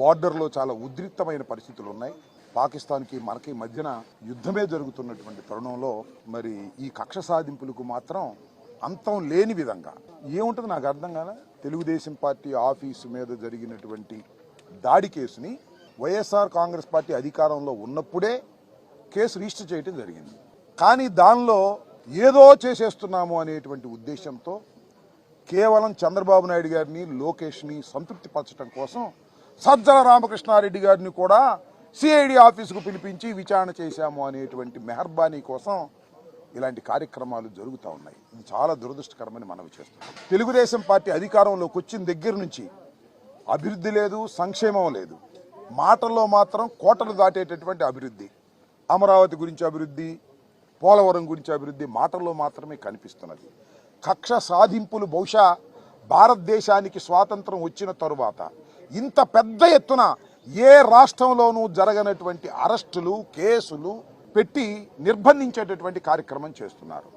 బార్డర్లో చాలా ఉద్రిక్తమైన పరిస్థితులు ఉన్నాయి. పాకిస్తాన్కి మనకి మధ్యన యుద్ధమే జరుగుతున్నటువంటి తరుణంలో మరి ఈ కక్ష సాధింపులకు మాత్రం అంతం లేని విధంగా ఏముంటుంది నాకు అర్థం కాదా. తెలుగుదేశం పార్టీ ఆఫీసు మీద జరిగినటువంటి దాడి కేసుని వైఎస్ఆర్ కాంగ్రెస్ పార్టీ అధికారంలో ఉన్నప్పుడే కేసు రిజిస్టర్ చేయడం జరిగింది. కానీ దానిలో ఏదో చేసేస్తున్నాము అనేటువంటి ఉద్దేశంతో కేవలం చంద్రబాబు నాయుడు గారిని లోకేష్ని సంతృప్తిపరచడం కోసం సజ్జల రామకృష్ణారెడ్డి గారిని కూడా సిఐడి ఆఫీసుకు పిలిపించి విచారణ చేశాము అనేటువంటి మెహర్బానీ కోసం ఇలాంటి కార్యక్రమాలు జరుగుతూ ఉన్నాయి. ఇది చాలా దురదృష్టకరమని మనవి చేస్తున్నాం. తెలుగుదేశం పార్టీ అధికారంలోకి వచ్చిన దగ్గర నుంచి అభివృద్ధి లేదు, సంక్షేమం లేదు. మాటల్లో మాత్రం కోటలు దాటేటటువంటి అభివృద్ధి, అమరావతి గురించి అభివృద్ధి, పోలవరం గురించి అభివృద్ధి మాటల్లో మాత్రమే కనిపిస్తున్నది. కక్ష సాధింపులు బహుశా భారతదేశానికి స్వాతంత్రం వచ్చిన తరువాత ఇంత పెద్ద ఎత్తున ఏ రాష్ట్రంలోనూ జరగనటువంటి అరెస్టులు, కేసులు పెట్టి నిర్బంధించేటటువంటి కార్యక్రమం చేస్తున్నారు.